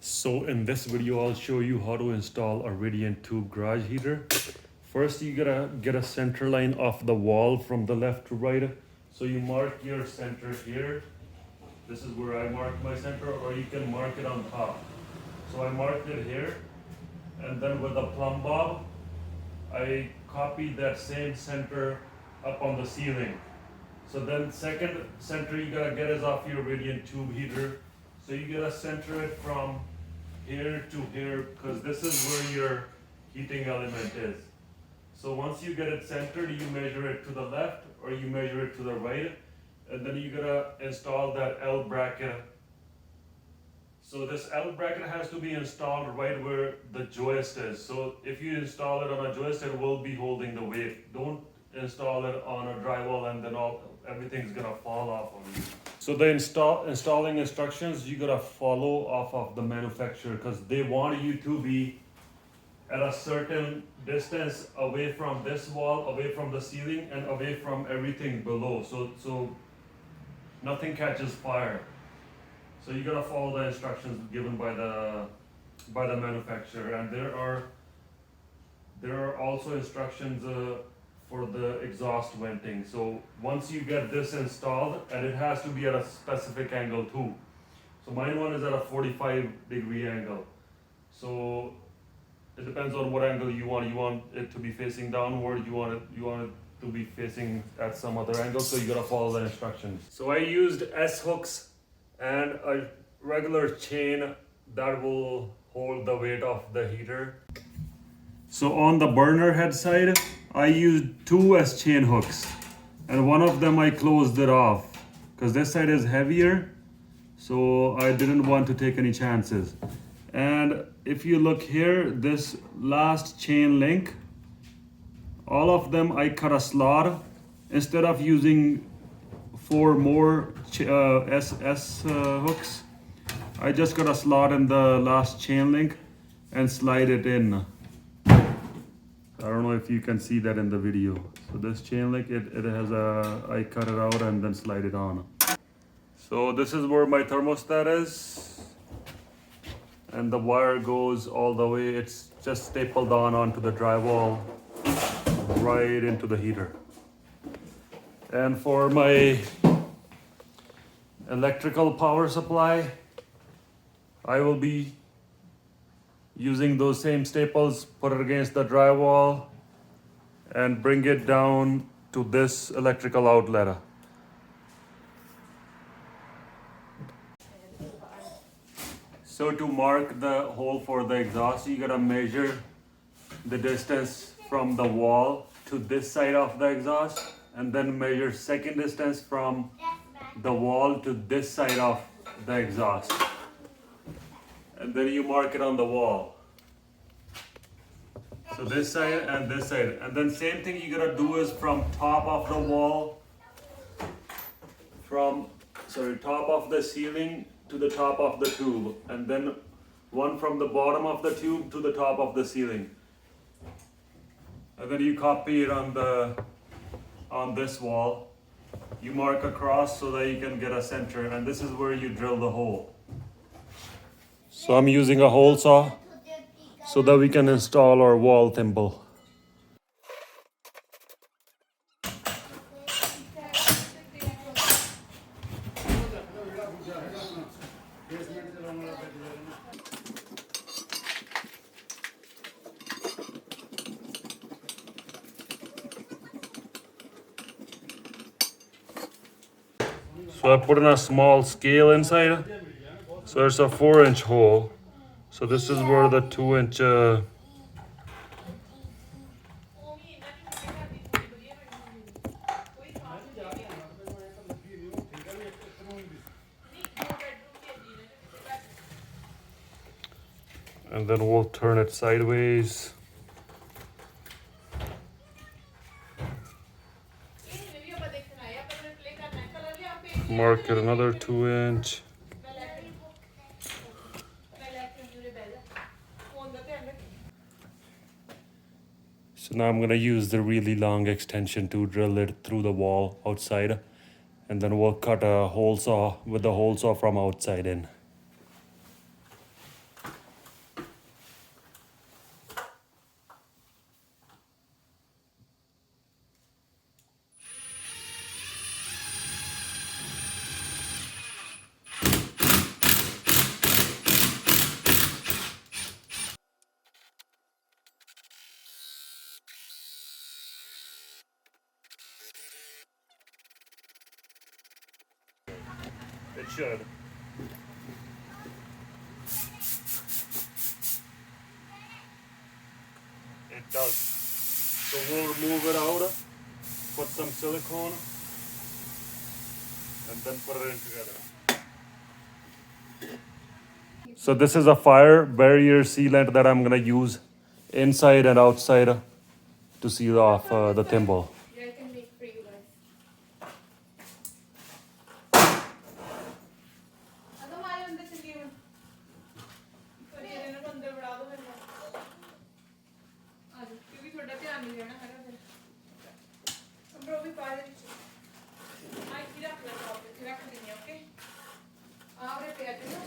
So in this video, I'll show you how to install a radiant tube garage heater. First, you gotta get a center line off the wall from the left to right. So you mark your center here. This is where I mark my center, or you can mark it on top. So I marked it here, and then with a plumb bob, I copied that same center up on the ceiling. So then second center you gotta get is off your radiant tube heater. So you gotta center it from here to here, because this is where your heating element is. So once you get it centered, you measure it to the left or you measure it to the right, and then you gotta install that L bracket. So this L bracket has to be installed right where the joist is. So if you install it on a joist, it will be holding the weight. Don't install it on a drywall and then everything's gonna fall off on you. So the installing instructions you gotta follow off of the manufacturer, because they want you to be at a certain distance away from this wall, away from the ceiling, and away from everything below. So nothing catches fire. So you gotta follow the instructions given by the manufacturer, and there are also instructions for the exhaust venting. So once you get this installed, and it has to be at a specific angle too. So mine one is at a 45-degree angle. So it depends on what angle you want. You want it to be facing downward, you want it to be facing at some other angle, so you gotta follow the instructions. So I used S hooks and a regular chain that will hold the weight of the heater. So on the burner head side, I used two S chain hooks, and one of them I closed it off because this side is heavier, so I didn't want to take any chances. And if you look here, this last chain link, all of them I cut a slot. Instead of using 4 more S hooks, I just got a slot in the last chain link and slide it in. I don't know if you can see that in the video. So this chain link, it has I cut it out and then slide it on. So this is where my thermostat is. And the wire goes all the way. It's just stapled onto the drywall right into the heater. And for my electrical power supply, I will be using those same staples, put it against the drywall, and bring it down to this electrical outlet. So to mark the hole for the exhaust, you gotta measure the distance from the wall to this side of the exhaust, and then measure second distance from the wall to this side of the exhaust. And then you mark it on the wall. So this side and this side. And then same thing you gotta do is from top of the wall, top of the ceiling to the top of the tube. And then one from the bottom of the tube to the top of the ceiling. And then you copy it on this wall. You mark across so that you can get a center, and this is where you drill the hole. So I'm using a hole saw so that we can install our wall thimble. So I put in a small scale inside. So it's a 4-inch hole. So this is where the 2-inch and then we'll turn it sideways. Mark it another 2-inch. So now I'm going to use the really long extension to drill it through the wall outside, and then we'll cut a hole saw with the hole saw from outside in. should. It does. So we'll remove it out, put some silicone, and then put it in together. So this is a fire barrier sealant that I'm gonna use inside and outside to seal off the thimble. Yeah, I can make for you guys. അതും ആരും എന്താ ചെയ്യും? ഒരു ഇതിനെ കൊണ്ട് വിടാതെ വരണം. ਆਜੋ ਕਿਉਂਕਿ ਤੁਹਾਡਾ ਧਿਆਨ ਨਹੀਂ ਰਹਿਣਾ ਹੈਗਾ ਫਿਰ ਅੰਬਰ ਉਹ ਵੀ ਪਾ ਦੇ ਵਿੱਚ ਆ ਇੱਥੇ ਰੱਖ ਲੈ ਟੌਪ ਤੇ ਰੱਖ ਦਿੰਦੇ ਆ ਓਕੇ ਆਵਰੇ ਪਿਆ ਤੇ ਨਾ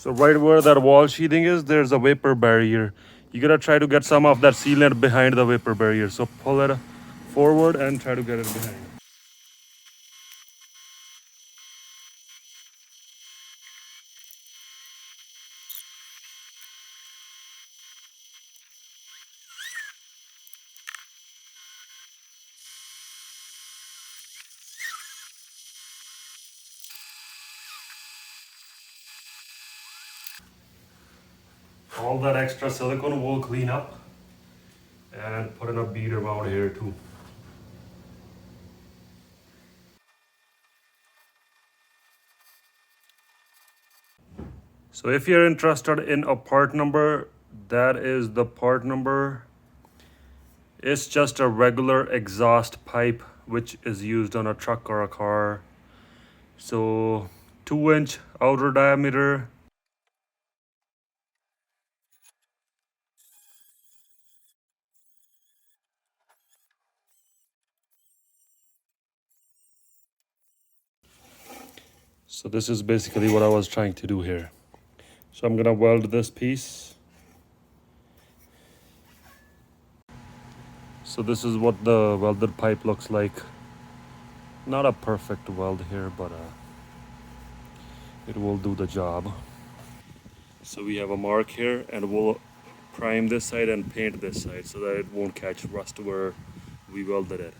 So right where that wall sheathing is, there's a vapor barrier. You gotta try to get some of that sealant behind the vapor barrier. So pull it forward and try to get it behind. All that extra silicone will clean up and put in a bead around here too. So if you're interested in a part number, that is the part number. It's just a regular exhaust pipe which is used on a truck or a car. So 2-inch outer diameter. So this is basically what I was trying to do here. So I'm gonna weld this piece. So this is what the welded pipe looks like. Not a perfect weld here, but it will do the job. So we have a mark here and we'll prime this side and paint this side so that it won't catch rust where we welded it.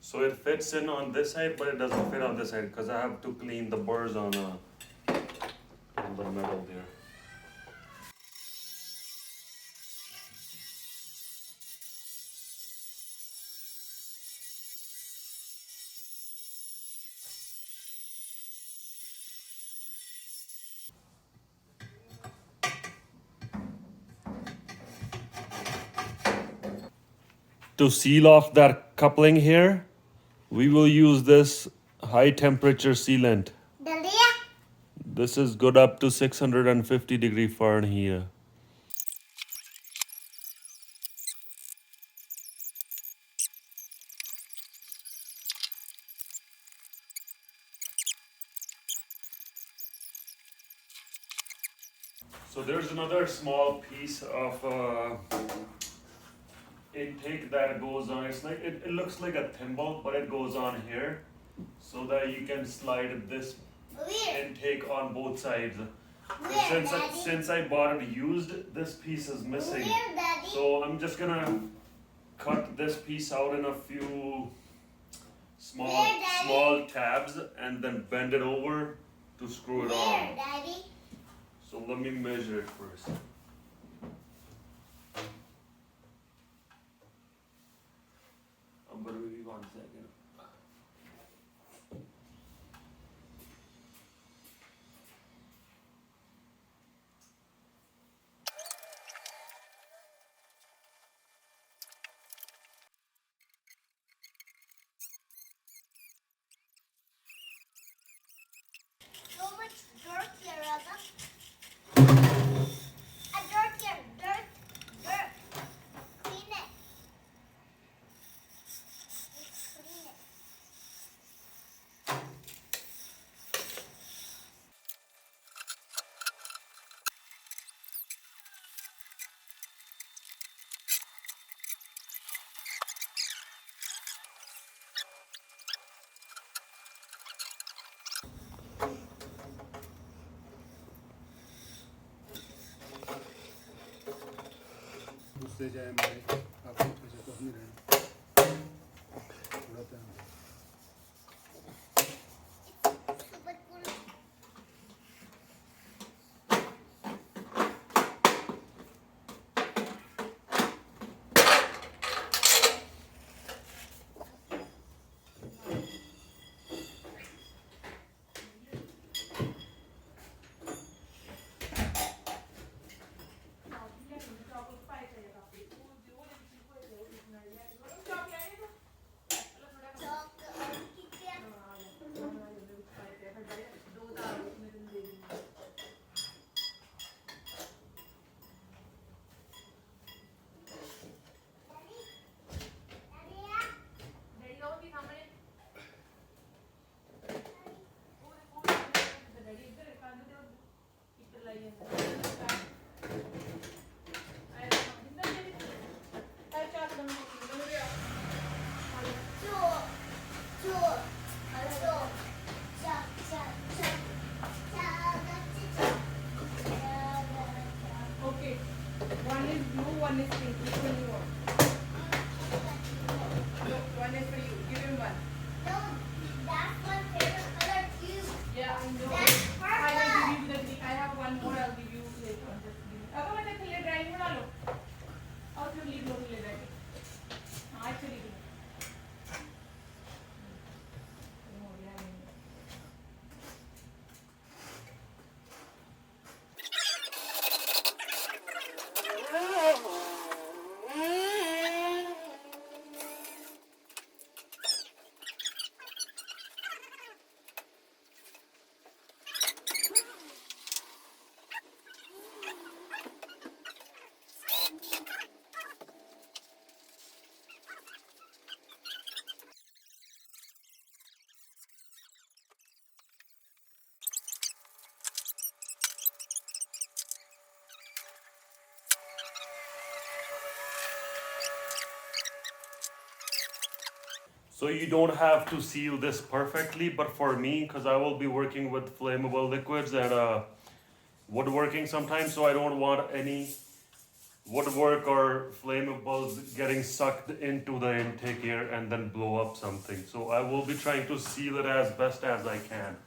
So it fits in on this side, but it doesn't fit on this side because I have to clean the burrs on the metal there. To seal off that coupling here, we will use this high temperature sealant. This is good up to 650 Fahrenheit. So there's another small piece of intake that goes on. It's like it looks like a thimble, but it goes on here so that you can slide this intake on both sides. Since I bought it used, this piece is missing. So I'm just gonna cut this piece out in a few small tabs and then bend it over to screw it on. So let me measure it first. I'm gonna give you 1 second. So much dirt here, Radha. A dirt here, dirt. Clean it. Let's clean it. घुसते जाए हमारे आपको मुझे कुछ नहीं रहना थोड़ा ध्यान दो। Super cool. Chalk और किट है। Chalk, chalk, chalk, chalk, chalk, chalk. Okay. One is blue, one is pink. Which one you want? No, one is for you. Give him one. No, that's my favorite color too. Yeah, I know. That's I will purple. give you the. I have one more. I'll give you later on. Just give me. अब मैं तेरे लिए drawing बना लो. और फिर leave लो ले बैठे. हाँ actually. So you don't have to seal this perfectly, but for me, because I will be working with flammable liquids and woodworking sometimes, so I don't want any woodwork or flammables getting sucked into the intake here and then blow up something. So I will be trying to seal it as best as I can.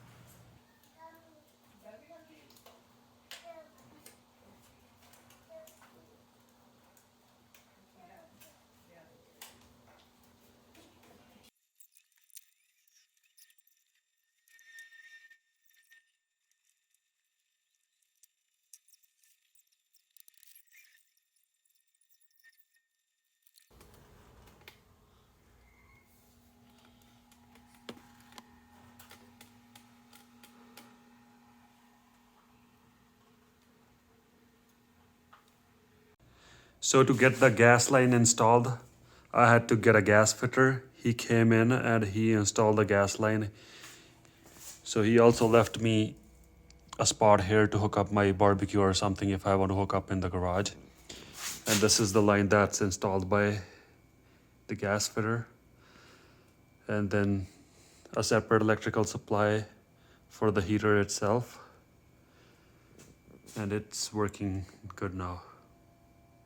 So to get the gas line installed, I had to get a gas fitter. He came in and he installed the gas line. So he also left me a spot here to hook up my barbecue or something if I want to hook up in the garage. And this is the line that's installed by the gas fitter. And then a separate electrical supply for the heater itself. And it's working good now.